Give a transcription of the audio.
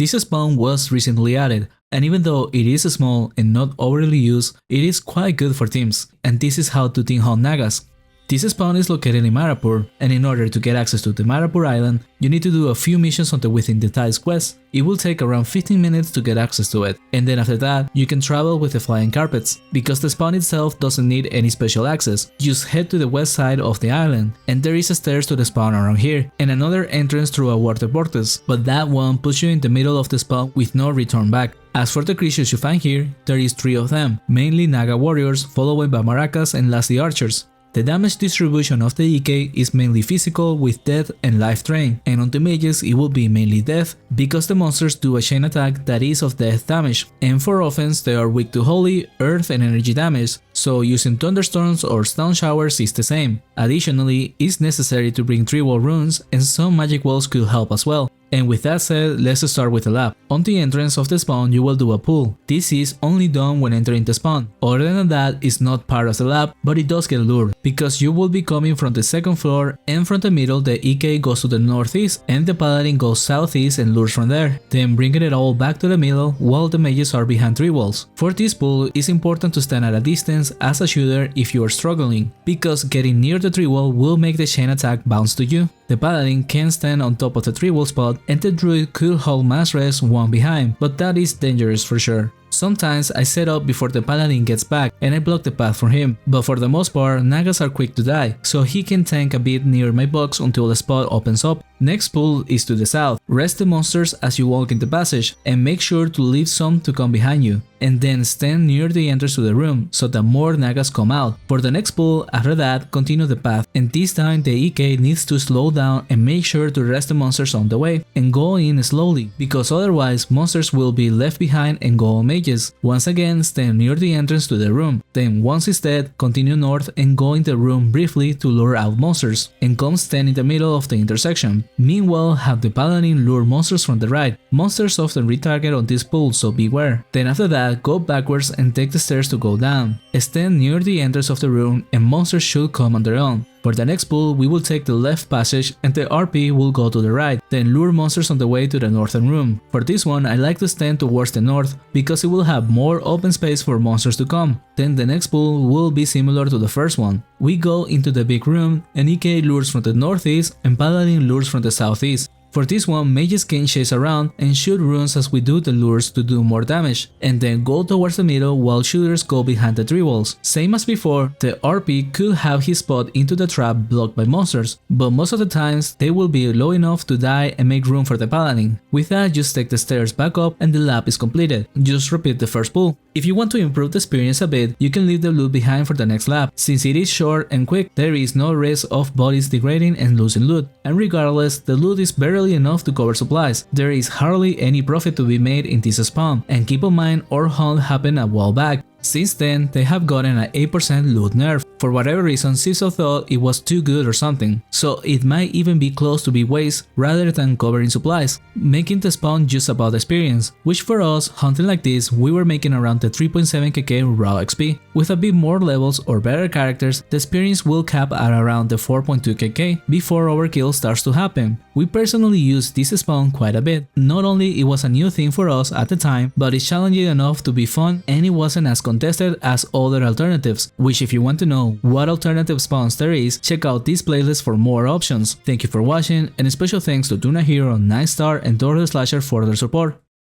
This spawn was recently added, and even though it is small and not overly used, it is quite good for teams, and this is how to team hunt Nagas. This spawn is located in Marapur, and in order to get access to the Marapur island, you need to do a few missions on the Within the Tides quest. It will take around 15 minutes to get access to it, and then after that, you can travel with the flying carpets. Because the spawn itself doesn't need any special access, just head to the west side of the island, and there is a stairs to the spawn around here, and another entrance through a water vortex, but that one puts you in the middle of the spawn with no return back. As for the creatures you find here, there is 3 of them, mainly Naga warriors, followed by maracas and lastly archers. The damage distribution of the EK is mainly physical with death and life drain, and on the mages it will be mainly death, because the monsters do a chain attack that is of death damage, and for offense they are weak to holy, earth and energy damage, so using thunderstorms or stone showers is the same. Additionally, it's necessary to bring 3 wall runes, and some magic walls could help as well. And with that said, let's start with the lab. On the entrance of the spawn you will do a pull. This is only done when entering the spawn. Other than that, it's not part of the lab, but it does get lured, because you will be coming from the second floor, and from the middle the EK goes to the northeast and the paladin goes southeast and lures from there, then bringing it all back to the middle while the mages are behind 3 walls. For this pull, it's important to stand at a distance as a shooter if you are struggling, because getting near the 3 wall will make the chain attack bounce to you. The paladin can stand on top of the 3 wall spot, and the druid could hold mass rest one behind, but that is dangerous for sure. Sometimes I set up before the paladin gets back and I block the path for him, but for the most part Nagas are quick to die, so he can tank a bit near my box until the spot opens up. Next pull is to the south. Rest the monsters as you walk in the passage and make sure to leave some to come behind you, and then stand near the entrance to the room so that more Nagas come out. For the next pull after that, continue the path, and this time the EK needs to slow down and make sure to rest the monsters on the way and go in slowly, because otherwise monsters will be left behind and go on mages. Once again, stand near the entrance to the room, then once it's dead, continue north and go in the room briefly to lure out monsters, and come stand in the middle of the intersection. Meanwhile, have the paladin lure monsters from the right. Monsters often retarget on this pull, so beware. Then after that, go backwards and take the stairs to go down. Stand near the entrance of the room and monsters should come on their own. For the next pull, we will take the left passage and the RP will go to the right, then lure monsters on the way to the northern room. For this one, I like to stand towards the north because it will have more open space for monsters to come. Then the next pull will be similar to the first one. We go into the big room and EK lures from the northeast and Paladin lures from the southeast. For this one, mages can chase around and shoot runes as we do the lures to do more damage, and then go towards the middle while shooters go behind the 3 walls. Same as before, the RP could have his spot into the trap blocked by monsters, but most of the times they will be low enough to die and make room for the paladin. With that, just take the stairs back up and the lap is completed. Just repeat the first pull. If you want to improve the experience a bit, you can leave the loot behind for the next lap. Since it is short and quick, there is no risk of bodies degrading and losing loot, and regardless, the loot is barely enough to cover supplies. There is hardly any profit to be made in this spawn, and keep in mind our hunt happened a while back. Since then, they have gotten an 8% loot nerf. For whatever reason, CISO thought it was too good or something, so it might even be close to be waste rather than covering supplies, making the spawn just about experience, which for us, hunting like this, we were making around the 3.7kk raw XP. With a bit more levels or better characters, the experience will cap at around the 4.2kk before overkill starts to happen. We personally used this spawn quite a bit. Not only it was a new thing for us at the time, but it's challenging enough to be fun and it wasn't as contested as other alternatives, which if you want to know what alternative spawns there is, check out this playlist for more options. Thank you for watching, and a special thanks to Tuna Hero, 9star and Dordo Slasher for their support.